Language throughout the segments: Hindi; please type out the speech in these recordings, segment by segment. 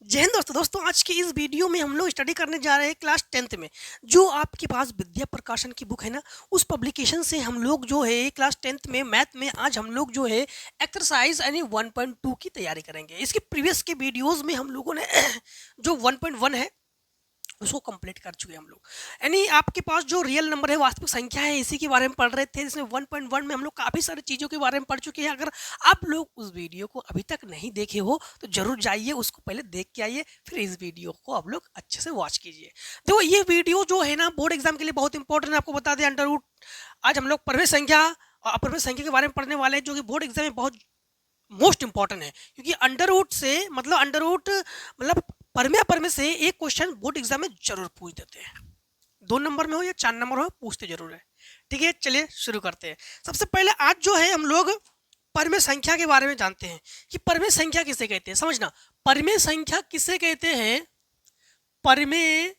जय हिंद दोस्तों आज की इस वीडियो में हम लोग स्टडी करने जा रहे हैं क्लास 10th में। जो आपके पास विद्या प्रकाशन की बुक है ना, उस पब्लिकेशन से हम लोग जो है क्लास 10th में मैथ में आज हम लोग जो है एक्सरसाइज यानी 1.2 की तैयारी करेंगे। इसके प्रीवियस के वीडियोस में हम लोगों ने जो 1.1 है उसको कंप्लीट कर चुके हैं हम लोग। यानी आपके पास जो रियल नंबर है, वास्तविक संख्या है, इसी के बारे में पढ़ रहे थे। इसमें 1.1 में हम लोग काफ़ी सारी चीज़ों के बारे में पढ़ चुके हैं। अगर आप लोग उस वीडियो को अभी तक नहीं देखे हो तो जरूर जाइए, उसको पहले देख के आइए, फिर इस वीडियो को आप लोग अच्छे से वॉच कीजिए। देखो ये वीडियो जो है ना बोर्ड एग्जाम के लिए बहुत इंपॉर्टेंट है। आपको बता दें अंडर रूट, आज हम लोग परवें संख्या और अपरवें संख्या के बारे में पढ़ने वाले हैं, जो कि बोर्ड एग्जाम में बहुत मोस्ट इंपॉर्टेंट है। क्योंकि अंडर रूट से मतलब अंडर रूट मतलब परमे परमे से एक क्वेश्चन बोर्ड एग्जाम में जरूर पूछ देते हैं। 2 नंबर में हो या 4 नंबर हो, पूछते जरूर है। ठीक है, चलिए शुरू करते हैं। सबसे पहले आज जो है हम लोग परमे संख्या के बारे में जानते हैं कि परमे संख्या किसे कहते हैं। समझना, परमे संख्या किसे कहते हैं। परमे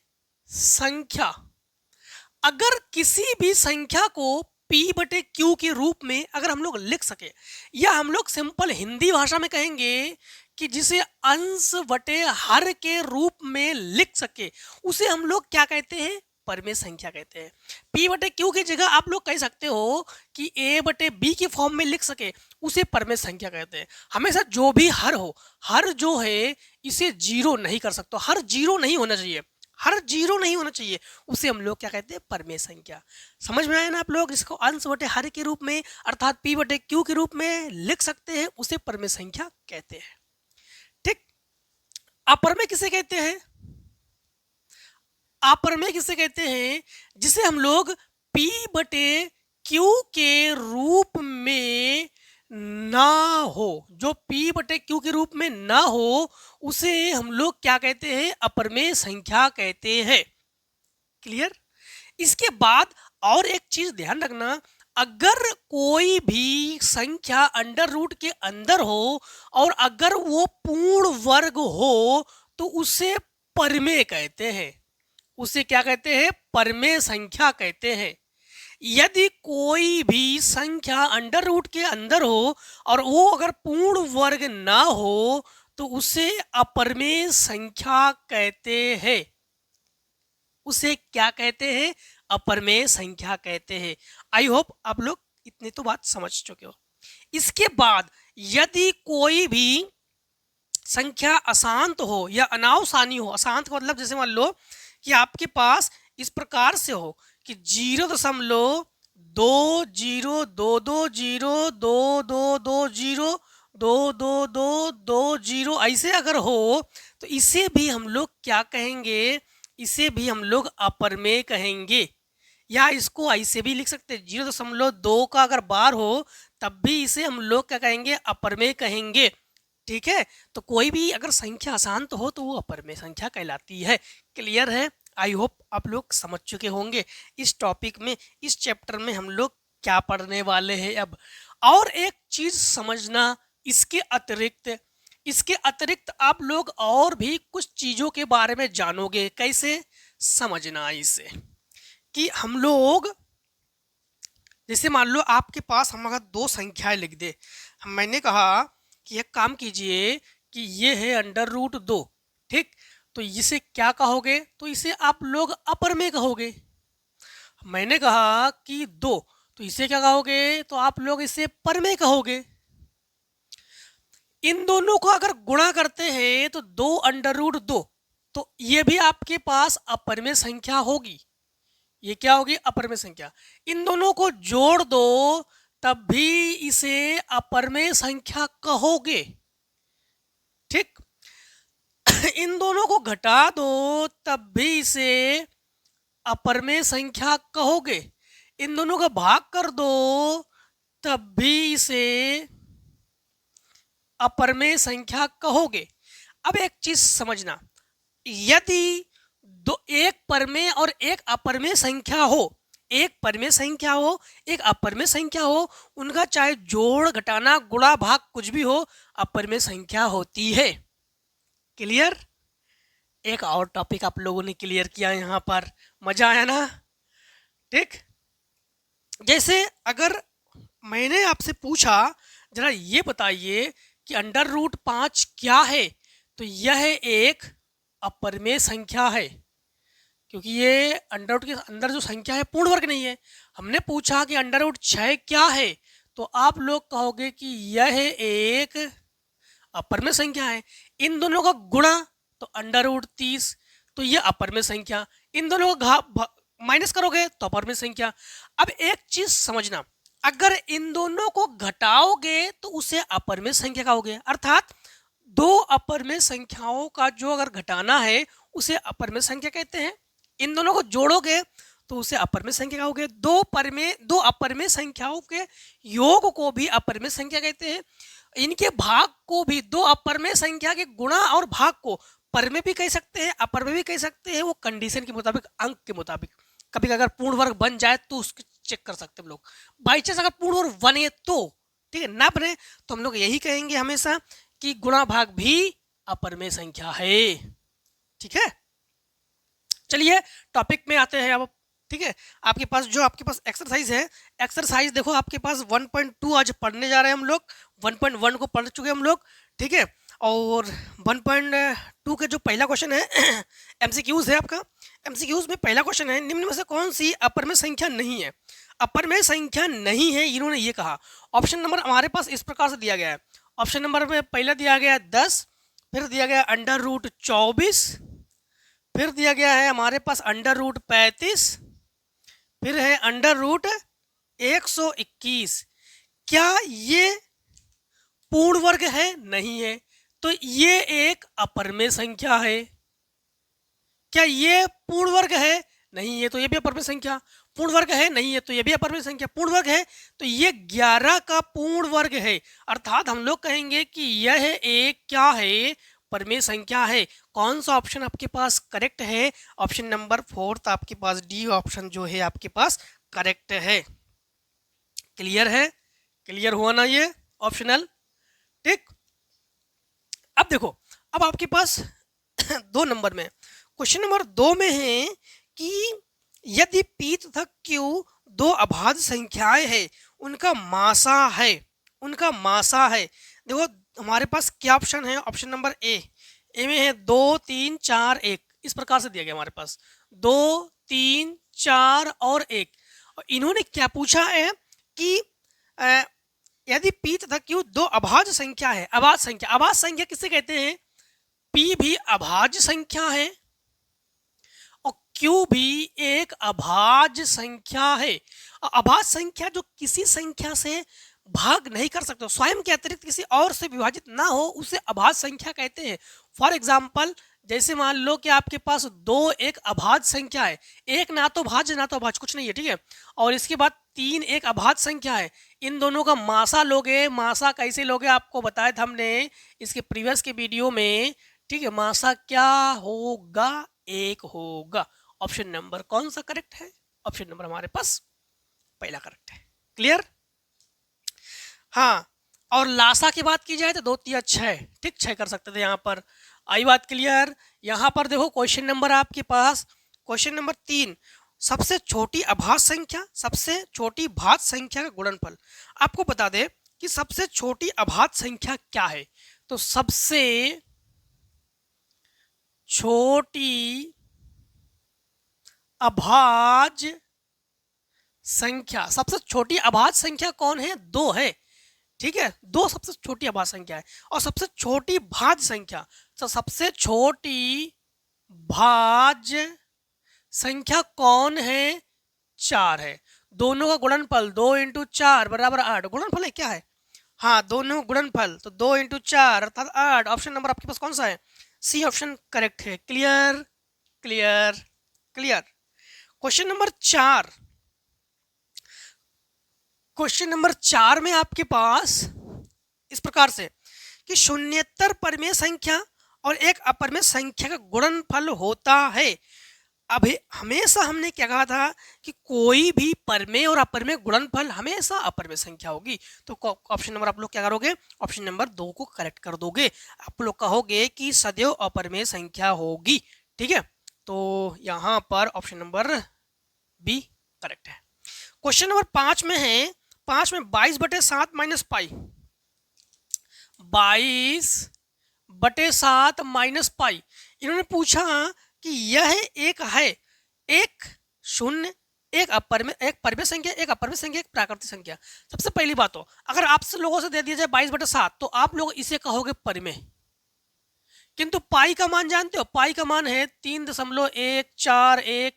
संख्या, अगर किसी भी संख्या को P/Q के रूप में अगर हम लोग लिख सके, या हम लोग सिंपल हिंदी भाषा में कहेंगे कि जिसे अंश बटे हर के रूप में लिख सके, उसे हम लोग क्या कहते हैं, परमे संख्या कहते हैं। P/Q की जगह आप लोग कह सकते हो कि A/B की फॉर्म में लिख सके, उसे परमे संख्या कहते हैं। हमेशा जो भी हर हो, हर जो है इसे जीरो नहीं कर सकते, हर जीरो नहीं होना चाहिए, हर जीरो नहीं होना चाहिए, उसे हम लोग क्या कहते हैं, परमे संख्या। समझ में आया ना आप लोग। इसको अंश बटे हर के रूप में अर्थात P/Q के रूप में लिख सकते हैं, उसे परमे संख्या कहते हैं। ठीक, अपरमेय किसे कहते हैं, अपरमेय किसे कहते हैं, जिसे हम लोग P/Q के रूप में ना हो, जो P/Q के रूप में ना हो, उसे हम लोग क्या कहते हैं, अपरमेय संख्या कहते हैं। क्लियर। इसके बाद और एक चीज ध्यान रखना, अगर कोई भी संख्या अंडर रूट के अंदर हो और अगर वो पूर्ण वर्ग हो तो उसे परमेय कहते हैं, उसे क्या कहते हैं, परमेय संख्या कहते हैं। यदि कोई भी संख्या अंडर रूट के अंदर हो और वो अगर पूर्ण वर्ग ना हो तो उसे अपरमेय संख्या कहते हैं, उसे क्या कहते हैं, अपरमेय संख्या कहते हैं। आई होप आप लोग इतनी तो बात समझ चुके हो। इसके बाद यदि कोई भी संख्या अशांत हो या अनावसानी हो, अशांत का मतलब जैसे मान लो कि आपके पास इस प्रकार से हो कि 0.20220222220 ऐसे अगर हो तो इसे भी हम लोग क्या कहेंगे, इसे भी हम लोग अपरमेय कहेंगे। या इसको ऐसे भी लिख सकते हैं, 0.2 का अगर बार हो तब भी इसे हम लोग क्या कहेंगे, अपरमेय कहेंगे। ठीक है, तो कोई भी अगर संख्या अशांत हो तो वो अपरमेय संख्या कहलाती है। क्लियर है। आई होप आप लोग समझ चुके होंगे इस टॉपिक में, इस चैप्टर में हम लोग क्या पढ़ने वाले हैं अब। और एक चीज समझना, इसके अतिरिक्त आप लोग और भी कुछ चीजों के बारे में जानोगे। कैसे समझना इसे, कि हम लोग जैसे मान लो आपके पास हम अगर 2 संख्याएं लिख दे, मैंने कहा कि एक काम कीजिए कि ये है अंडर रूट 2। ठीक, तो इसे क्या कहोगे, तो इसे आप लोग अपरमेय कहोगे। मैंने कहा कि 2, तो इसे क्या कहोगे, तो आप लोग इसे परमेय कहोगे। इन दोनों को अगर गुणा करते हैं तो 2√2, तो ये भी आपके पास अपरमेय संख्या होगी। ये क्या होगी, अपरमेय संख्या। इन दोनों को जोड़ दो तब भी इसे अपरमेय संख्या कहोगे। ठीक, इन दोनों को घटा दो तब भी इसे अपरमेय संख्या कहोगे। इन दोनों का भाग कर दो तब भी इसे अपरमेय संख्या कहोगे। अब एक चीज समझना, यदि एक परमेय और एक अपरमेय संख्या हो, एक परमेय संख्या हो एक अपरमेय संख्या हो, उनका चाहे जोड़ घटाना गुणा भाग कुछ भी हो, अपरमेय संख्या होती है। क्लियर। एक और टॉपिक आप लोगों ने क्लियर किया यहाँ पर, मजा आया ना। ठीक, जैसे अगर मैंने आपसे पूछा जरा ये बताइए कि अंडर रूट 5 क्या है, तो यह एक अपरिमेय संख्या है, क्योंकि ये अंडर रूट के अंदर जो संख्या है पूर्ण वर्ग नहीं है। हमने पूछा कि अंडर रूट 6 क्या है, तो आप लोग कहोगे कि यह एक अपरिमेय संख्या है। इन दोनों का गुणा तो अंडर रूट 30, तो ये अपरिमेय संख्या। इन दोनों का माइनस करोगे तो अपरिमेय संख्या। अब एक चीज समझना, अगर इन दोनों को घटाओगे तो उसे अपरिमेय संख्या कहोगे। अर्थात दो अपरिमेय संख्याओं का जो अगर घटाना है उसे अपरिमेय संख्या कहते हैं। इन दोनों को जोड़ोगे तो उसे अपरिमेय संख्या कहोगे। दो अपरिमेय संख्याओं के योग को भी अपरिमेय संख्या कहते हैं। इनके भाग को भी, दो अपरिमेय संख्या के गुणा और भाग को परिमेय भी कह सकते हैं, अपरिमेय भी कह सकते हैं, वो कंडीशन के मुताबिक, अंक के मुताबिक। कभी अगर पूर्ण वर्ग बन जाए तो उसको चेक कर सकते हैं हम लोग। बाई चांस अगर पूर्ण वर्ग बने तो ठीक है, ना बने तो हम लोग यही कहेंगे हमेशा कि गुणा भाग भी अपरिमेय संख्या है। ठीक है, चलिए टॉपिक में आते हैं अब। ठीक है, आपके पास एक्सरसाइज है। एक्सरसाइज देखो, आपके पास 1.2 आज पढ़ने जा रहे हैं हम लोग। 1.1 को पढ़ चुके हम लोग। ठीक है, और 1.2 के जो पहला क्वेश्चन है एमसीक्यूज है आपका। एमसीक्यूज में पहला क्वेश्चन है, निम्न में से कौन सी अपरिमेय संख्या नहीं है? अपरिमेय संख्या नहीं है, इन्होंने ये कहा। ऑप्शन नंबर हमारे पास इस प्रकार से दिया गया है। ऑप्शन नंबर में पहला दिया गया है 10, फिर दिया गया अंडर रूट 24, फिर दिया गया है हमारे पास अंडर रूट 35, फिर है अंडर रूट 121। क्या ये पूर्ण वर्ग है? नहीं है, तो ये एक अपरिमेय संख्या है। क्या ये पूर्ण वर्ग है? नहीं है, तो ये भी अपरिमेय संख्या। पूर्ण वर्ग है? नहीं है, तो ये भी अपरिमेय संख्या। पूर्ण वर्ग है तो ये 11 का पूर्ण वर्ग है। अर्थात हम लोग कहेंगे कि यह एक क्या है? परिमेय संख्या है। कौन सा ऑप्शन आपके पास करेक्ट है? ऑप्शन नंबर 4 आपके पास, डी ऑप्शन जो है आपके पास करेक्ट है। क्लियर है? क्लियर हुआ ना ये ऑप्शनल? ठीक, अब देखो, अब आपके पास 2 नंबर में, क्वेश्चन नंबर 2 में है कि यदि पी तथा क्यू दो अभाज्य संख्याएं हैं, उनका मासा है, उनका मासा है। देखो हमारे पास क्या ऑप्शन है? ऑप्शन नंबर ए में है 2 3 4 1, इस प्रकार से दिया गया हमारे पास 2 3 4 और 1। और इन्होंने क्या पूछा है कि यदि पी तथा क्यू दो अभाज्य संख्या है। अभाज्य संख्या, अभाज्य संख्या किसे कहते हैं? पी भी अभाज्य संख्या है और क्यू भी एक अभाज्य संख्या है। अभाज्य संख्या जो किसी संख्या से भाग नहीं कर सकते, स्वयं के अतिरिक्त किसी और से विभाजित ना हो, उसे अभाज्य संख्या कहते हैं। फॉर एग्जाम्पल, जैसे मान लो कि आपके पास 2 एक अभाज्य संख्या है, एक ना तो भाज्य ना तो अभाज्य, कुछ नहीं है। ठीक है, और इसके बाद 3 एक अभाज्य संख्या है। इन दोनों का मासा लोगे। मासा कैसे लोगे आपको बताया था हमने इसके प्रीवियस के वीडियो में। ठीक है, मासा क्या होगा? 1 होगा। ऑप्शन नंबर कौन सा करेक्ट है? ऑप्शन नंबर हमारे पास पहला करेक्ट है। क्लियर? हाँ, और लासा की बात की जाए तो 2 3 6, ठीक, 6 कर सकते थे यहाँ पर। आई बात क्लियर? यहाँ पर देखो क्वेश्चन नंबर आपके पास, क्वेश्चन नंबर 3, सबसे छोटी अभाज्य संख्या, सबसे छोटी भाज्य संख्या का गुणनफल। आपको बता दे कि सबसे छोटी अभाज्य संख्या क्या है। तो सबसे छोटी अभाज्य संख्या, सबसे छोटी अभाज्य संख्या कौन है? 2 है। ठीक है, 2 सबसे छोटी अभाज्य संख्या है। और सबसे छोटी भाज्य संख्या, तो सबसे छोटी भाज्य संख्या कौन है? 4 है। दोनों का गुणनफल 2 × 4 बराबर 8। गुणनफल है क्या है? हाँ, दोनों गुणनफल, तो 2 × 4 अर्थात 8। ऑप्शन नंबर आपके पास कौन सा है? सी ऑप्शन करेक्ट है। Clear? Clear? Clear? Question number 4, question number 4 में आपके पास इस प्रकार से कि शून्येतर परिमेय संख्या और एक अपरिमेय संख्या का गुणनफल होता है। अभी हमेशा हमने क्या कहा था कि कोई भी परिमेय और अपरिमेय गुणनफल हमेशा अपरिमेय संख्या होगी। तो ऑप्शन नंबर आप लोग क्या करोगे? ऑप्शन नंबर 2 को करेक्ट कर दोगे। आप लोग कहोगे कि सदैव अपरिमेय संख्या होगी। ठीक है, तो यहाँ पर ऑप्शन नंबर बी करेक्ट है। क्वेश्चन नंबर 5 में है, 5 में 22/7 - पाई, 22 बटे 7 माइनस पाई। इन्होंने पूछा कि यह एक है, एक शून्य, एक अपरिमेय, एक परिमेय संख्या, एक अपरिमेय संख्या, एक प्राकृतिक संख्या। सबसे पहली बात तो अगर आप लोगों से दे दिया जाए 22/7 तो आप लोग इसे कहोगे परिमेय, किंतु पाई का मान जानते हो? पाई का मान है 3.141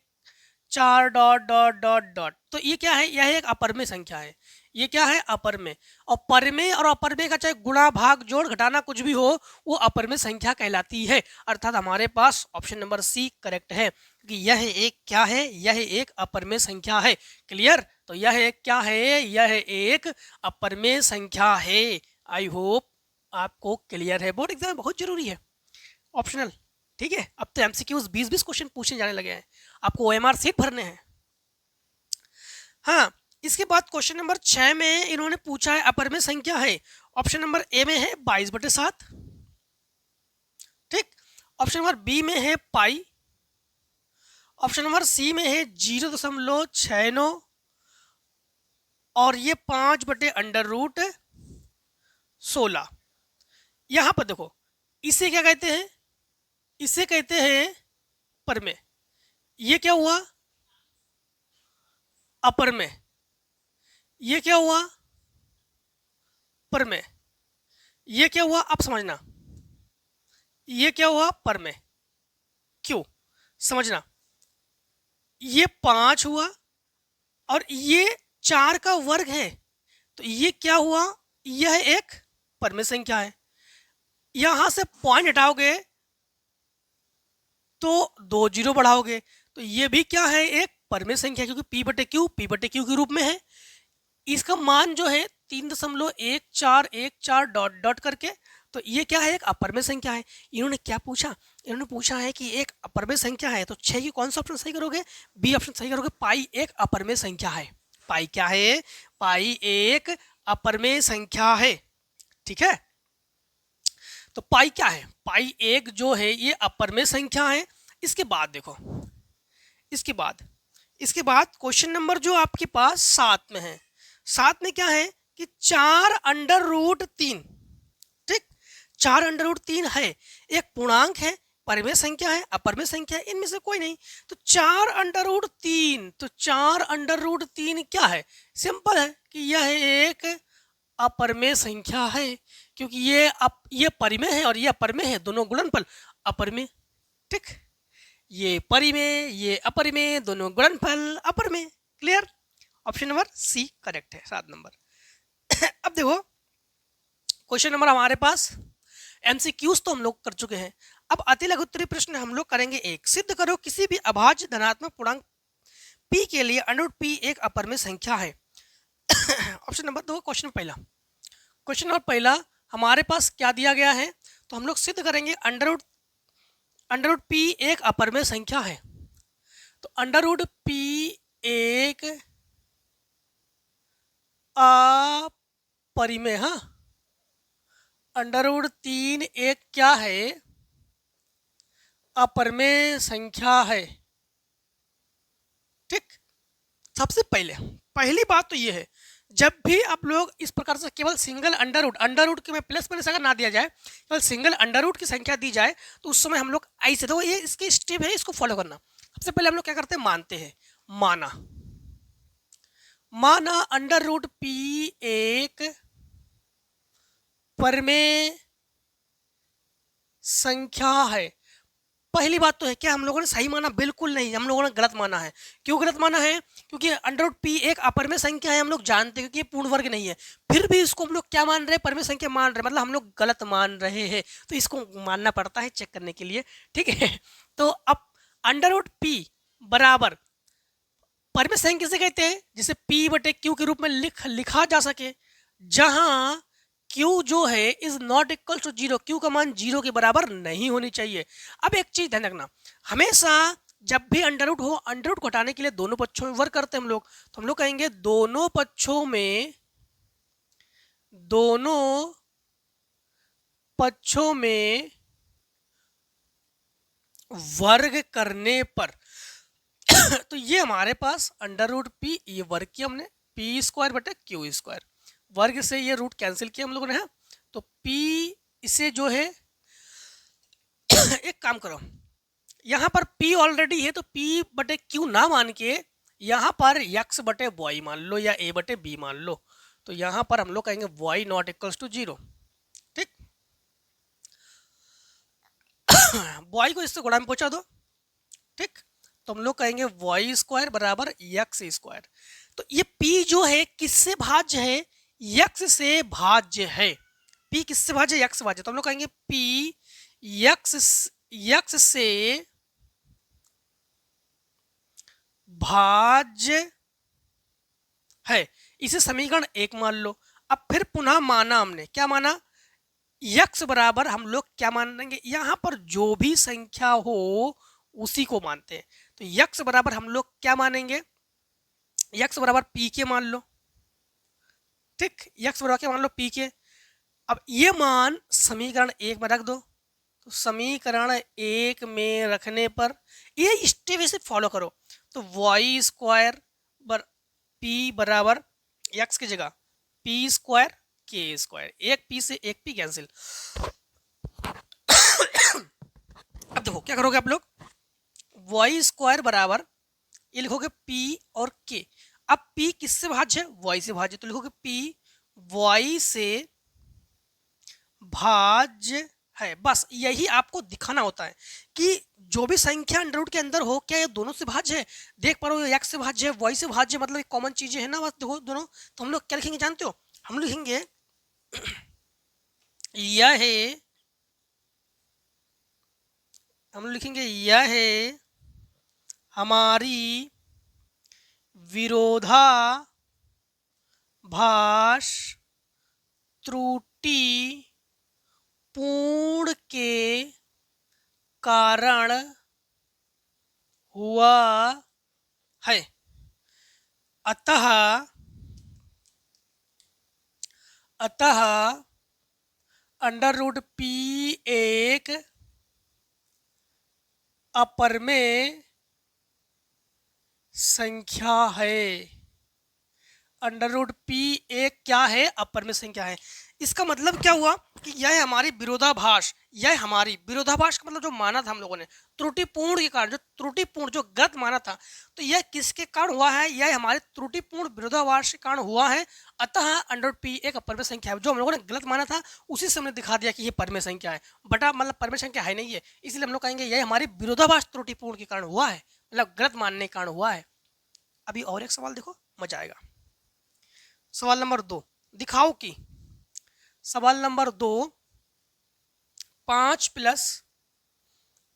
डॉट डॉट डॉट डॉट। तो ये क्या है? यह एक अपरिमेय संख्या है। ये क्या है? अपरिमेय। और परिमेय और अपरिमेय का चाहे गुणा भाग जोड़ घटाना कुछ भी हो, वो अपरिमेय संख्या कहलाती है। अर्थात हमारे पास ऑप्शन नंबर सी करेक्ट है कि यह एक क्या है? यह एक अपरिमेय संख्या है। क्लियर? तो यह एक क्या है? यह एक अपरिमेय संख्या है। आई होप आपको क्लियर है। बोर्ड एग्जाम में बहुत जरूरी है, ऑप्शनल। ठीक है, अब तो एमसीक्यूज 20-20 क्वेश्चन पूछने जाने लगे हैं, आपको ओएमआर सीट भरने हैं। हाँ, इसके बाद क्वेश्चन नंबर 6 में इन्होंने पूछा है अपरिमेय संख्या है। ऑप्शन नंबर ए में है 22/7, ठीक। ऑप्शन नंबर बी में है पाई। ऑप्शन नंबर सी में है 0.69 और ये 5/√16। यहां पर देखो, इसे क्या कहते हैं? इसे कहते हैं परिमेय। ये क्या हुआ? अपरिमेय। ये क्या हुआ? परिमेय। ये क्या हुआ? आप समझना, ये क्या हुआ? परिमेय। क्यों? समझना, ये 5 हुआ और ये 4 का वर्ग है, तो ये क्या हुआ? यह एक परिमेय संख्या है। यहां से पॉइंट हटाओगे तो 2 जीरो बढ़ाओगे, तो ये भी क्या है? एक परिमेय संख्या, क्योंकि p/q के रूप में है। इसका मान जो है 3.1414 डॉट डॉट करके, तो ये क्या है? एक अपरिमेय संख्या है। इन्होंने क्या पूछा? इन्होंने पूछा है कि एक अपरिमेय संख्या है, तो 6 की कौन सा ऑप्शन सही करोगे? बी ऑप्शन सही करोगे। पाई एक अपरिमेय संख्या है। पाई क्या है? पाई एक अपरिमेय संख्या है। ठीक है, तो पाई क्या है? पाई एक जो है ये अपरिमेय संख्या है। इसके बाद देखो, इसके बाद क्वेश्चन नंबर जो आपके पास 7 में है, 7 में क्या है कि 4√3, ठीक। 4√3 है, एक पूर्णांक है, परिमेय संख्या है, अपरिमेय संख्या है, इनमें से कोई नहीं। तो 4√3, तो 4√3 क्या है? सिंपल है कि यह एक अपरिमेय संख्या है, क्योंकि ये परिमेय है और ये अपरिमेय है, दोनों गुणनफल अपरिमेय, ठीक। ये परिमेय, ये अपरिमेय, दोनों गुणनफल अपरिमेय। Clear? Option number C correct है, 7 नंबर। अब देखो, क्वेश्चन नंबर हमारे पास एमसीक्यूज तो हम लोग कर चुके हैं। अब अति लघु उत्तरीय प्रश्न हम लोग करेंगे। एक, सिद्ध करो किसी भी अभाज्य धनात्मक पूर्णांक p के लिए √p एक अपरिमेय संख्या है। ऑप्शन नंबर 2, क्वेश्चन नंबर पहला हमारे पास क्या दिया गया है, तो हम लोग सिद्ध करेंगे √p एक अपरिमेय संख्या है। तो √p एक अपरिमेय, हाँ, √3 एक क्या है? अपरिमेय संख्या है, ठीक। सबसे पहली बात तो ये है, जब भी आप लोग इस प्रकार से केवल सिंगल अंडर रूट के में प्लस माइनस अगर ना दिया जाए, केवल सिंगल अंडर रूट की संख्या दी जाए, तो उस समय हम लोग ऐसे, तो ये इसकी स्टेप है, इसको फॉलो करना। सबसे पहले हम लोग क्या करते हैं? मानते हैं। माना √p एक परिमेय संख्या है। पहली बात तो है क्या हम लोगों ने सही माना? बिल्कुल नहीं, हम लोगों ने गलत माना है। क्यों गलत माना है? क्योंकि √p एक अपरिमेय संख्या है, हम लोग जानते हैं, क्योंकि ये पूर्ण वर्ग नहीं है, फिर भी इसको हम लोग क्या मान रहे हैं? परिमेय संख्या मान रहे हैं, मतलब हम लोग गलत मान रहे हैं, तो इसको मानना पड़ता है चेक करने के लिए, ठीक है। तो अब √p बराबर परिमेय संख्या किसे कहते हैं? जिसे p/q के रूप में लिखा जा सके, जहां q जो है is not equal to 0, q का मान 0 के बराबर नहीं होनी चाहिए। अब एक चीज ध्यान रखना, हमेशा जब भी अंडर हो, अंडर रूट को हटाने के लिए दोनों पक्षों में वर्ग करते हैं हम लोग, तो हम लोग कहेंगे दोनों पक्षों में वर्ग करने पर तो ये हमारे पास √p, ये वर्ग किया हमने, p²/q², वर्ग से ये रूट कैंसिल किया हम लोगों ने, तो p इसे जो है एक काम करो, यहाँ पर P ऑलरेडी है तो P बटे Q ना मान के यहाँ पर x बटे y मान लो या a बटे b मान लो। तो यहाँ पर हम लोग कहेंगे y नॉट इक्वल्स टू 0। ठीक, y को इससे गुणा में पहुंचा दो। ठीक, तो हम लोग कहेंगे वाई स्क्वायर बराबर एक्स स्क्वायर। तो ये P जो है किससे भाज्य है? x से भाज्य है। P किससे भाज्य है? x से भाज्य। तो हम लोग कहेंगे P x से भाज्य है। इसे समीकरण 1 मान लो। अब फिर पुनः माना हमने, क्या माना? x बराबर हम लोग क्या मानेंगे? यहां पर जो भी संख्या हो उसी को मानते हैं। तो x बराबर हम लोग क्या मानेंगे? x बराबर p के मान लो। ठीक, x बराबर क्या मान लो? p के। अब ये मान समीकरण 1 में रख दो। तो समीकरण 1 में रखने पर ये स्टेप ऐसे फॉलो करो। तो वाई स्क्वायर p बराबर x की जगह p स्क्वायर k स्क्वायर, एक p से एक p कैंसिल। अब देखो क्या करोगे आप लोग, वाई स्क्वायर बराबर ये लिखोगे p और k। अब p किससे भाज्य है? y से भाज्य। तो लिखोगे p y से भाज्य है। बस यही आपको दिखाना होता है कि जो भी संख्या अंडर रूट के अंदर हो, क्या ये दोनों से भाज्य है? देख पा रहे हो, x से भाज्य है, y से भाज्य, मतलब एक कॉमन चीजें है ना, बस देखो दोनों। तो हम लोग क्या लिखेंगे जानते हो? हम लिखेंगे यह है, हम लिखेंगे यह है हमारी विरोधाभास त्रुटि पूर्ण के कारण हुआ है। अतः अंडर रूट p एक अपरमेय संख्या है। अंडर रूट p एक क्या है? अपरमेय संख्या है। इसका मतलब क्या हुआ कि यह हमारी विरोधाभास, यह हमारी विरोधाभास का मतलब जो माना था हम लोगों ने त्रुटिपूर्ण के कारण, जो त्रुटिपूर्ण जो गलत माना था, तो यह किसके कारण हुआ है? यह हमारे त्रुटिपूर्ण विरोधाभास के कारण हुआ है। अतः अंडर रूट p एक अपरमेय संख्या है। जो हम लोगों ने गलत माना था उसी से हमने दिखा दिया कि यह परमेय संख्या है। बटा मतलब परमेय संख्या है नहीं है, इसलिए हम लोग कहेंगे यह हमारी विरोधाभास त्रुटिपूर्ण के कारण हुआ है, मतलब गलत मानने के कारण हुआ है। अभी और एक सवाल देखो, मजा आएगा। सवाल नंबर 2 दिखाओ कि सवाल नंबर 2 5 प्लस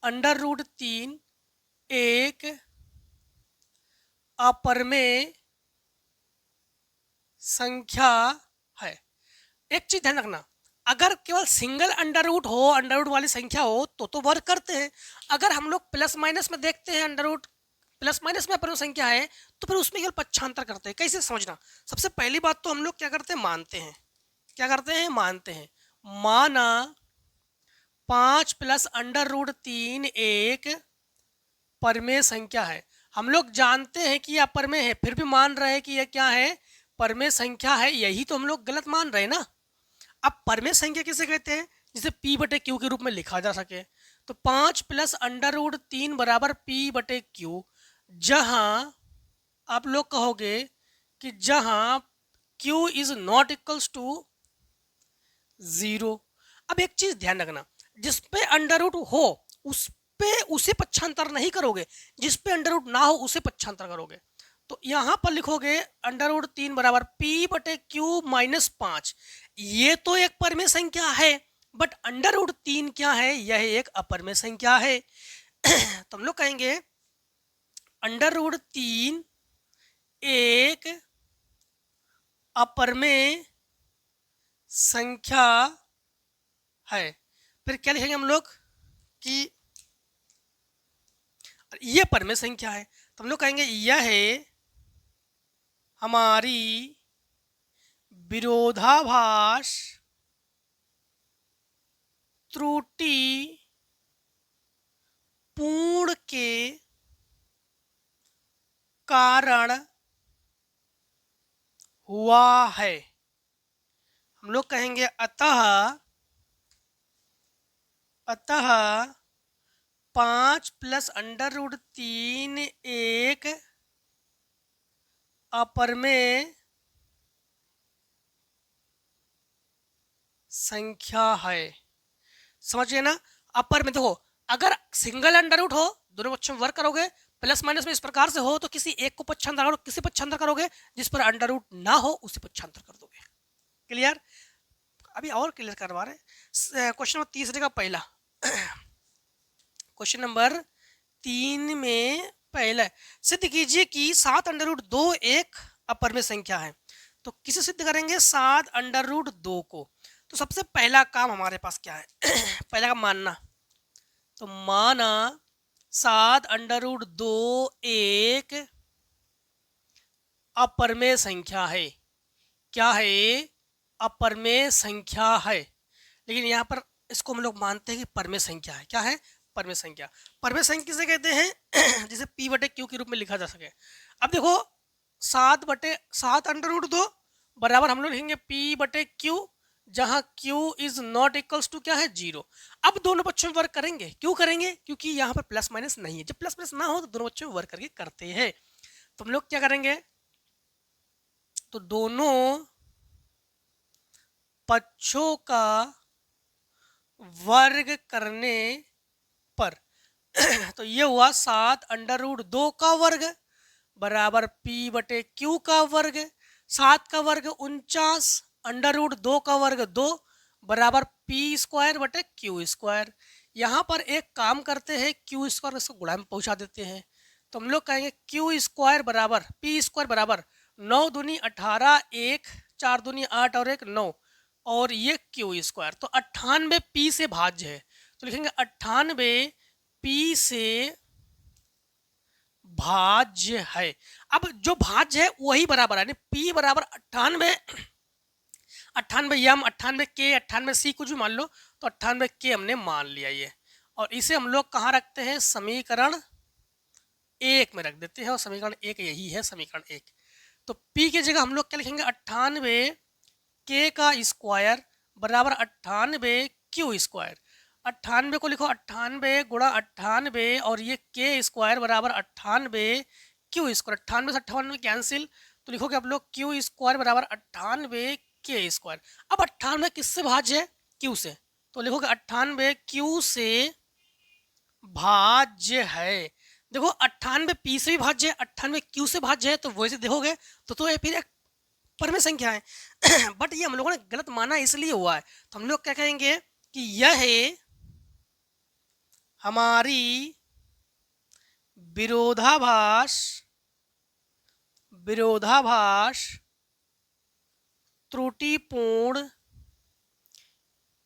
अंडर रूट 3 एक अपरमेय संख्या है। एक चीज ध्यान रखना, अगर केवल सिंगल अंडर रूट हो, अंडर रूट वाली संख्या हो तो वर्क करते हैं। अगर हम लोग प्लस माइनस में देखते हैं, अंडर रूट प्लस माइनस में अपरमेय संख्या है, तो फिर उसमें केवल पक्षांतर करते हैं। कैसे समझना? सबसे पहली बात तो हम लोग क्या करते हैं? मानते हैं। क्या करते हैं? मानते हैं। माना 5 प्लस अंडर रूट 3 एक परमेय संख्या है। हम लोग जानते हैं कि यह अपरमेय है, फिर भी मान रहे हैं कि यह क्या है? परमेय संख्या है। यही तो हम लोग गलत मान रहे हैं ना। अब परमेय संख्या किसे कहते हैं? जिसे p बटे क्यू के रूप में लिखा जा सके। तो 5 प्लस अंडर रूट 3 बराबर p बटे क्यू, जहां आप लोग कहोगे कि जहां q is not equals to 0। अब एक चीज ध्यान रखना, जिसपे अंडर रूट हो उस पे उसे पक्षांतर नहीं करोगे, जिस पे अंडर रूट ना हो उसे पक्षांतर करोगे। तो यहां पर लिखोगे अंडर रूट 3 बराबर p बटे क्यू माइनस 5। ये तो एक परमेय संख्या है, बट अंडर रूट 3 क्या है? यह एक अपरमेय संख्या है। तो हम लोग कहेंगे अंडर रूट 3 एक अपरमेय संख्या है। फिर क्या लिखेंगे हम लोग कि यह परमेय संख्या है। तो हम लोग कहेंगे यह है हमारी विरोधाभास त्रुटि पूर्ण के कारण हुआ है। हम लोग कहेंगे अतः 5 प्लस √3 एक अपरिमेय संख्या है। समझिए ना, अपर में देखो, अगर सिंगल अंडर रूट हो दोनों पक्षों में वर्क करोगे, प्लस माइनस में इस प्रकार से हो तो किसी एक को पक्षांतर करो, किसी पक्षांतर करोगे, जिस पर अंडर रूट ना हो उसे पक्षांतर कर दोगे। क्लियर? अभी और क्लियर करवा रहे। क्वेश्चन नंबर तीसरे का पहला क्वेश्चन नंबर 3 में पहला, सिद्ध कीजिए कि 7 अंडर रूट 2 एक अपरिमेय संख्या है। तो किसे सिद्ध करेंगे? 7 अंडर रूट 2 को। तो सबसे पहला काम हमारे पास क्या है? पहला काम मानना, तो माना 7 अंडर रूट 2 एक अपरिमेय संख्या है। क्या है? अपरिमेय संख्या है। लेकिन यहाँ पर इसको हम लोग मानते हैं कि परिमेय संख्या है। क्या है? परिमेय संख्या। परिमेय संख्या किसे कहते हैं? जिसे P बटे Q के रूप में लिखा जा सके। अब देखो 7 अंडर रूट 2 बराबर हम लोग लिखेंगे P बटे Q, जहां Q is not equals to क्या है? 0। अब दोनों पक्षों में वर्क करेंगे। क्यों करेंगे? क्योंकि यहाँ पर प्लस माइनस नहीं है। जब प्लस माइनस ना हो तो दोनों पक्षों में वर्क करके करते हैं। तो हम लोग क्या करेंगे? तो दोनों पक्षों का वर्ग करने पर तो ये हुआ 7 अंडर रूट 2 का वर्ग बराबर P बटे Q का वर्ग। 7 का वर्ग 49, अंडर रूट 2 का वर्ग 2 बराबर P स्क्वायर बटे Q स्क्वायर। यहाँ पर एक काम करते हैं, Q स्क्वायर इसको गुणा में पहुंचा देते हैं। तो हम लोग कहेंगे Q स्क्वायर बराबर P स्क्वायर बराबर 9 दूनी 18, 1 4 दूनी 8 और 1 9, और ये Q स्क्वायर। तो 98 P से भाज्य है, तो लिखेंगे 98 P से भाज्य है। अब जो भाज्य है वही बराबर है, P बराबर 98 यम 98 के 98 सी कुछ भी मान लो, तो 98 के हमने मान लिया ये, और इसे हम लोग कहाँ रखते हैं? समीकरण 1 में रख देते हैं, और समीकरण 1 यही है, समीकरण 1। तो P की जगह हम लोग क्या लिखेंगे? 98 के का स्क्वायर बराबर 98 Q स्क्वायर। 98 को लिखो 98 गुणा 98 और ये के स्क्वायर बराबर 98 Q स्क्वायर। 98 से 98 कैंसिल, तो लिखोगे आप लोग Q स्क्वायर बराबर 98 के स्क्वायर। अब 98 किससे भाज्य है? Q से, तो लिखोगे 98 Q से भाज्य है। देखो 98 P से भी भाज्य है, 98 Q से भाज्य है, तो वैसे देखोगे तो ये फिर एक परिमेय संख्या है। बट ये हम लोगों ने गलत माना इसलिए हुआ है। तो हम लोग क्या कहेंगे कि यह है हमारी विरोधाभास त्रुटिपूर्ण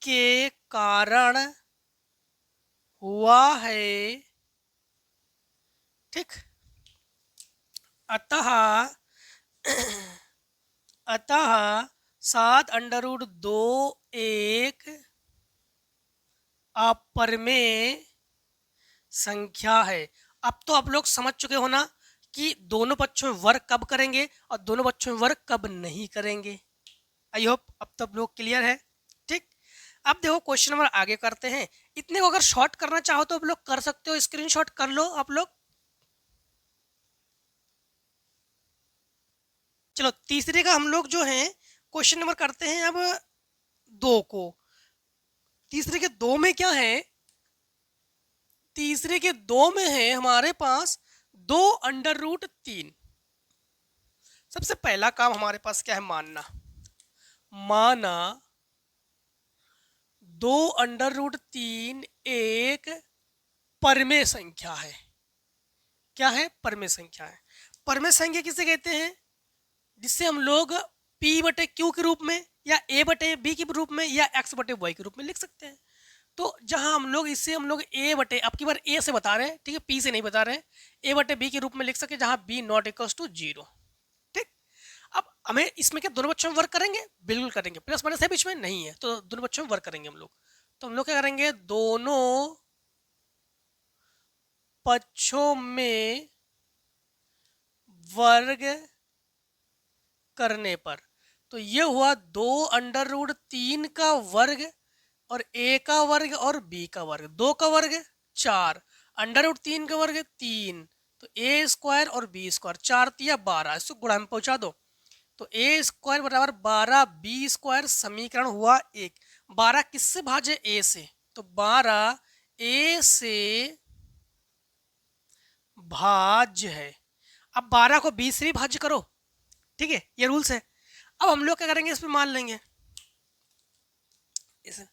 के कारण हुआ है। ठीक, अतः 7 अंडर रूट 2 एक अपरिमेय संख्या है। अब तो आप लोग समझ चुके हो ना कि दोनों पक्षों में वर्क कब करेंगे और दोनों पक्षों में वर्क कब नहीं करेंगे। आई होप अब तो आप लोग क्लियर है। ठीक, अब देखो क्वेश्चन नंबर आगे करते हैं। इतने को अगर शॉर्ट करना चाहो तो आप लोग कर सकते हो, स्क्रीनशॉट कर लो आप लोग। चलो तीसरे का हम लोग जो है क्वेश्चन नंबर करते हैं अब 2 को। तीसरे के 2 में क्या है? तीसरे के 2 में है हमारे पास 2 अंडर रूट 3। सबसे पहला काम हमारे पास क्या है? माना 2 अंडर रूट 3 एक परिमेय संख्या है। क्या है? परिमेय संख्या है। परिमेय संख्या किसे कहते हैं? जिससे हम लोग P बटे Q के रूप में या A बटे B के रूप में या X बटे Y के रूप में लिख सकते हैं। तो जहां हम लोग इससे हम लोग A बटे, अब की बार A से बता रहे हैं, ठीक है, P से नहीं बता रहे हैं, A बटे B के रूप में लिख सके जहां B नॉट इक्वल्स टू 0। ठीक, अब हमें इसमें क्या दोनों बच्चों में वर्क करेंगे? बिल्कुल करेंगे। प्लस माइनस है बीच में? नहीं है, तो दोनों बच्चों में वर्क करेंगे हम लोग। तो हम लोग क्या करेंगे? दोनों पक्षों में वर्ग करने पर, तो ये हुआ 2 अंडर रूट 3 का वर्ग और A का वर्ग और B का वर्ग। 2 का वर्ग 4, अंडर रूट 3 का वर्ग 3, तो ए स्क्वायर और बी स्क्वायर, 4 तिया 12, इसको गुणा में पहुंचा दो, तो ए स्क्वायर बराबर 12 बी स्क्वायर, समीकरण हुआ 1। 12 किससे भाज्य? ए से, तो 12 ए से भाज्य है। अब 12 को बी से भी भाज्य करो, ठीक है, ये रूल्स है। अब हम लोग क्या करेंगे, इसमें मान लेंगे, इसे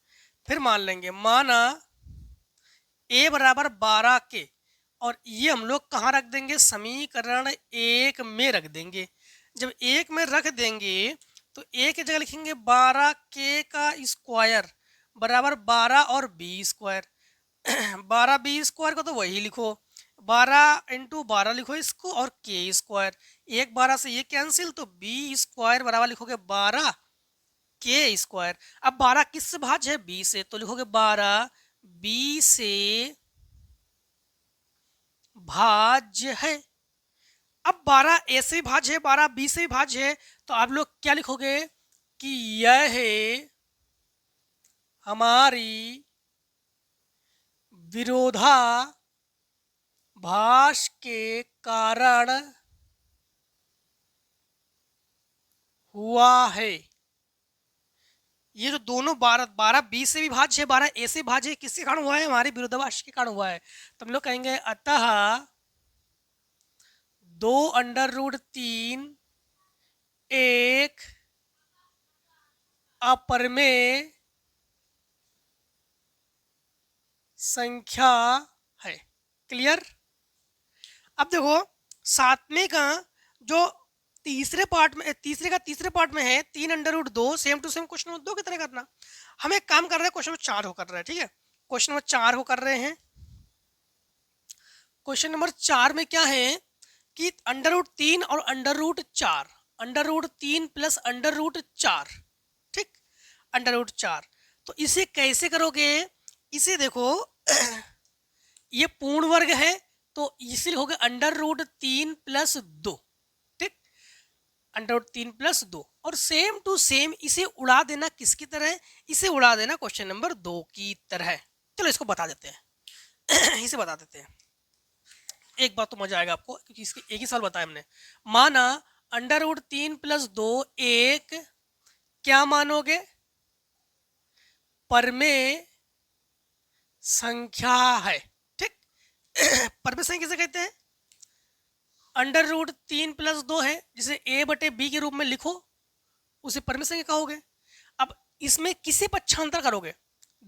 फिर मान लेंगे, माना ए बराबर 12 के, और ये हम लोग कहाँ रख देंगे, समीकरण 1 में रख देंगे। जब 1 में रख देंगे तो ए की जगह लिखेंगे 12 के का स्क्वायर बराबर 12 और बी स्क्वायर। 12 बी स्क्वायर को तो वही लिखो, 12 इंटू 12 लिखो इसको, और के स्क्वायर, 1 12 से ये कैंसिल, तो बी स्क्वायर बराबर लिखोगे 12 के स्क्वायर। अब 12 किससे भाज्य है? बी से, तो लिखोगे 12 बी से भाज्य है। अब 12 ए से भी भाज्य है, 12 बी से भी भाज्य है, तो आप लोग क्या लिखोगे कि यह है हमारी विरोधाभास के कारण हुआ है। ये जो दोनों 12 बी से भी भाज्य है, 12 ए से भाज्य है, किसके कारण हुआ है? हमारे विरोधाभास के कारण हुआ है। तो हम लोग कहेंगे अतः 2 अंडर रूट 3 एक अपरिमेय संख्या है। क्लियर? अब देखो सातवें का जो तीसरे पार्ट में है 3 under root 2, same to same question number 2 की तरह करना। हम एक काम कर रहे हैं, क्वेश्चन नंबर 4 को कर रहे हैं, ठीक है, क्वेश्चन नंबर 4 को कर रहे हैं। क्वेश्चन नंबर 4 में क्या है कि अंडर रूट 3 और under root 4, under root 3 plus under root 4, ठीक, अंडर रूट 4, तो इसे कैसे करोगे? इसे देखो ये पूर्ण वर्ग है, तो इसे लिखोगे अंडर रूट 3 प्लस 2, ठीक, अंडर रूट 3 प्लस 2, और सेम टू सेम इसे उड़ा देना, किसकी तरह? इसे उड़ा देना क्वेश्चन नंबर 2 की तरह। चलो इसको बता देते हैं इसे बता देते हैं, एक बात तो मजा आएगा आपको, क्योंकि इसके एक ही साल बताया हमने। माना अंडर रूट 3 प्लस 2 एक क्या मानोगे? परमेय संख्या है, ठीक परमेय संख्या किसे कहते हैं? अंडर रूट 3 प्लस 2 है, जिसे ए बटे बी के रूप में लिखो, उसे परमेय संख्या कहोगे। अब इसमें किसे पक्षांतर करोगे?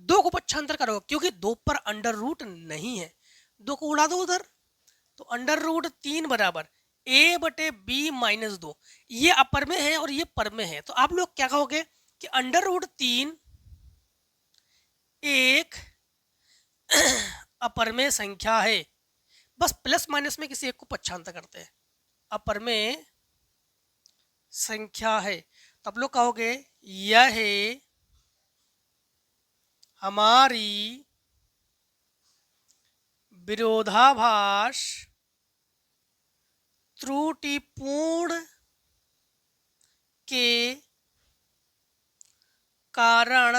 2 को पक्षांतर करोगे, क्योंकि 2 पर अंडर रूट नहीं है, 2 को उड़ा दो उधर, तो अंडर रूट 3 बराबर ए बटे बी माइनस 2, ये अपरमेय है और ये परमेय है, तो आप लोग क्या कहोगे कि अंडर रूट 3 एक अपरमेय संख्या है। बस प्लस माइनस में किसी एक को पक्षांतर करते हैं, अपरमेय संख्या है, तो आप लोग कहोगे यह है हमारी विरोधाभास त्रुटिपूर्ण के कारण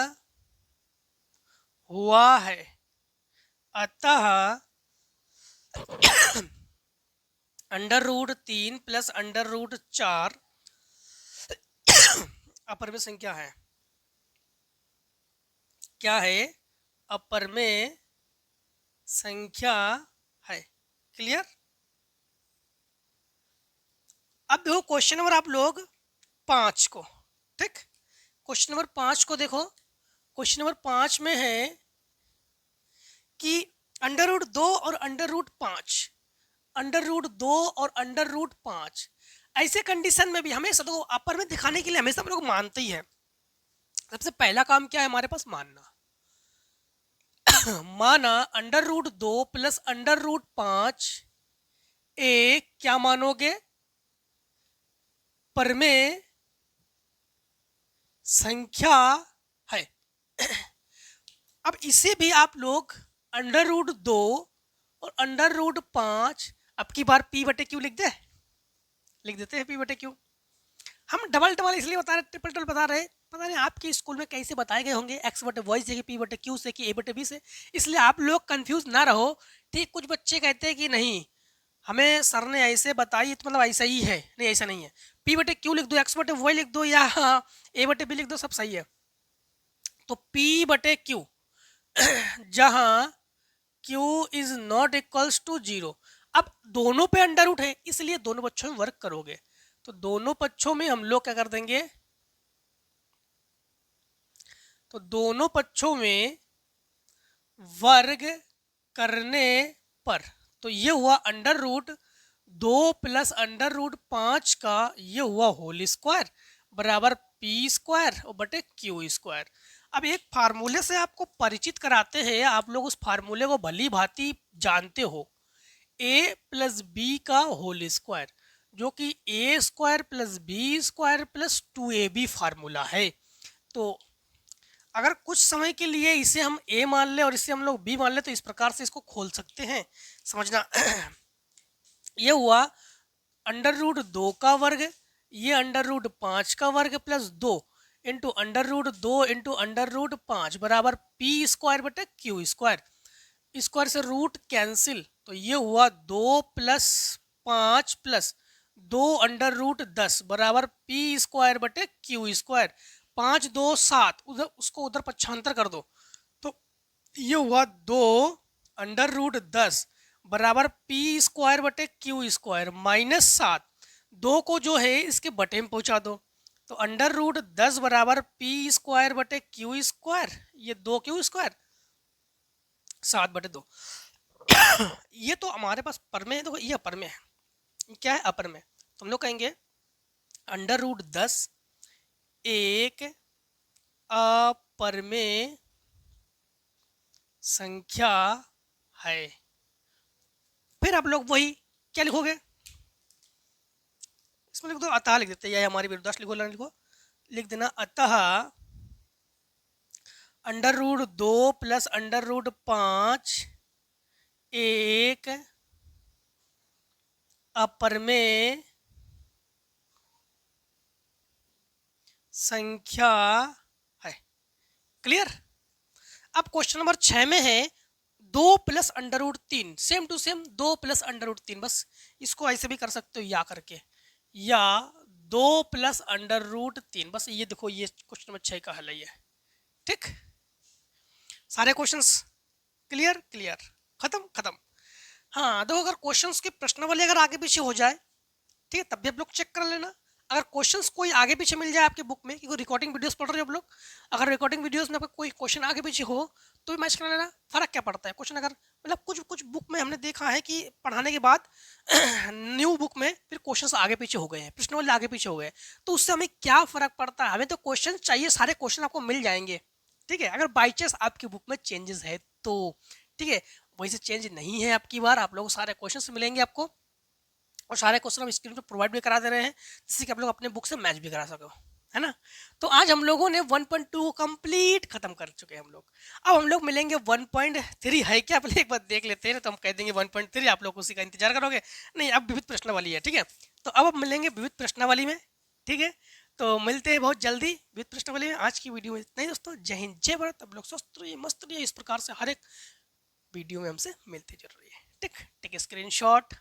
हुआ है। अतः under root 3 plus under root 4 अपरमेय संख्या है। क्या है? अपरमेय संख्या है। क्लियर? अब देखो क्वेश्चन नंबर आप लोग 5 को, ठीक, क्वेश्चन नंबर 5 को देखो, क्वेश्चन नंबर 5 में है कि अंडर रूट 2 और अंडर रूट 5, अंडर रूट 2 और अंडर रूट 5, ऐसे कंडीशन में भी हमेशा तो अपर में दिखाने के लिए हमेशा हम लोग मानते ही है। सबसे पहला काम क्या है हमारे पास? मानना। माना under root 2 plus under root 5 एक क्या मानोगे? परमेय संख्या है। अब इसे भी आप लोग अंडर रूट 2 और अंडर रूट 5 अब की बार पी बटे क्यू लिख देते हैं पी बटे क्यू। हम डबल डबल इसलिए बता रहे, ट्रिपल ट्रिपल बता रहे, पता नहीं आपके स्कूल में कैसे बताए गए होंगे, एक्स बटे वाई से कि पी बटे क्यू से कि ए बटे बी से, इसलिए आप लोग कंफ्यूज ना रहो। ठीक, कुछ बच्चे कहते हैं कि नहीं हमें सर ने ऐसे बताई तो मतलब ऐसा ही है, नहीं ऐसा नहीं है, पी बटे क्यू लिख दो, एक्स बटे वाई लिख दो, या ए बटे बी लिख दो, सब सही है। तो पी बटे क्यू जहां q is not equals to zero, अब दोनों पे अंडर रूट है इसलिए दोनों पक्षों में वर्क करोगे, तो दोनों पक्षों में हम लोग क्या कर देंगे, तो दोनों पक्षों में वर्ग करने पर, तो ये हुआ under root 2 plus under root 5 का ये हुआ होल स्क्वायर बराबर पी स्क्वायर और बटे क्यू स्क्वायर। अब एक फार्मूले से आपको परिचित कराते हैं, आप लोग उस फार्मूले को भली भांति जानते हो, ए प्लस बी का होल स्क्वायर, जो कि A square plus B square plus 2ab formula है। तो अगर कुछ समय के लिए इसे हम a मान ले और इसे हम लोग b मान ले तो इस प्रकार से इसको खोल सकते हैं, समझना। ये हुआ अंडर रूट 2 का वर्ग, ये अंडर रूट 5 का वर्ग plus 2 into under root 2 into under root 5 बराबर पी स्क्वायर बटे क्यू स्क्वायर। स्क्वायर से रूट कैंसिल, तो ये हुआ 2 प्लस 5 प्लस 2 अंडर रूट 10 बराबर पी स्क्वायर बटे क्यू स्क्वायर। 5 2 7, उधर उसको उधर पक्षांतर कर दो, तो ये हुआ 2 अंडर रूट 10 बराबर पी स्क्वायर बटे क्यू स्क्वायर माइनस 7, 2 को जो है इसके बटे में पहुंचा दो, तो अंडर रूट 10 बराबर पी स्क्वायर बटे क्यू स्क्वायर, ये 2 क्यू स्क्वायर 7 बटे 2। ये तो हमारे पास पर में है, तो ये अपर में है, क्या है अपर में, तो हम लोग कहेंगे अंडर रूट 10 एक अपर में संख्या है। फिर आप लोग वही क्या लिखोगे, इसमें लिख दो अतः, लिख देते हैं, या हमारी विरुद्धांश लिखो, लिखो, लिख देना अतः under root 2 plus under root 5 एक अपर में संख्या है। क्लियर। अब क्वेश्चन नंबर 6 में है 2 plus under root 3, same to same 2 plus under root 3, बस इसको ऐसे भी कर सकते हो या करके, या 2 प्लस अंडर रूट 3, बस ये देखो ये क्वेश्चन नंबर 6 का हल है ये। ठीक, सारे क्वेश्चंस क्लियर, क्लियर, खत्म खत्म। हाँ देखो, अगर क्वेश्चंस के प्रश्नावली अगर आगे पीछे हो जाए, ठीक है, तब भी आप लोग चेक कर लेना। अगर क्वेश्चंस कोई आगे पीछे मिल जाए आपके बुक में, क्योंकि रिकॉर्डिंग वीडियोस पढ़ रहे हो आप लोग, अगर रिकॉर्डिंग वीडियोस में आपका कोई क्वेश्चन आगे पीछे हो तो भी मैच कर लेना, फर्क क्या पड़ता है क्वेश्चन, अगर मतलब कुछ कुछ बुक में हमने देखा है कि पढ़ाने के बाद न्यू बुक में फिर क्वेश्चंस आगे पीछे हो गए हैं, प्रश्नावली आगे पीछे हो गए, तो उससे हमें क्या फर्क पड़ता है, हमें तो क्वेश्चन चाहिए, सारे क्वेश्चन आपको मिल जाएंगे। ठीक है, अगर बाई चांस आपकी बुक में चेंजेस है तो, ठीक है, वैसे चेंज नहीं है आपकी बार, आप लोग सारे क्वेश्चन मिलेंगे आपको, और सारे क्वेश्चन हम स्क्रीन पे प्रोवाइड भी करा दे रहे हैं, जिससे कि आप लोग अपने बुक से मैच भी करा सको, है ना। तो आज हम लोगों ने 1.2 कंप्लीट खत्म कर चुके हैं हम लोग। अब हम लोग मिलेंगे 1.3 है क्या, पहले एक बार देख लेते हैं, तो हम कह देंगे 1.3, आप लोग उसी का इंतजार करोगे, नहीं अब विविध प्रश्नावली है। ठीक है, तो अब मिलेंगे विविध प्रश्नावली में। ठीक है, तो मिलते हैं बहुत जल्दी विविध प्रश्नावली में। आज की वीडियो में इतना ही दोस्तों, जय हिंद जय भारत, अब लोग स्वस्थ रहिए मस्त रहिए, इस प्रकार से हर एक वीडियो में हमसे मिलते जरूर रहिए। ठीक, टेक स्क्रीन शॉट।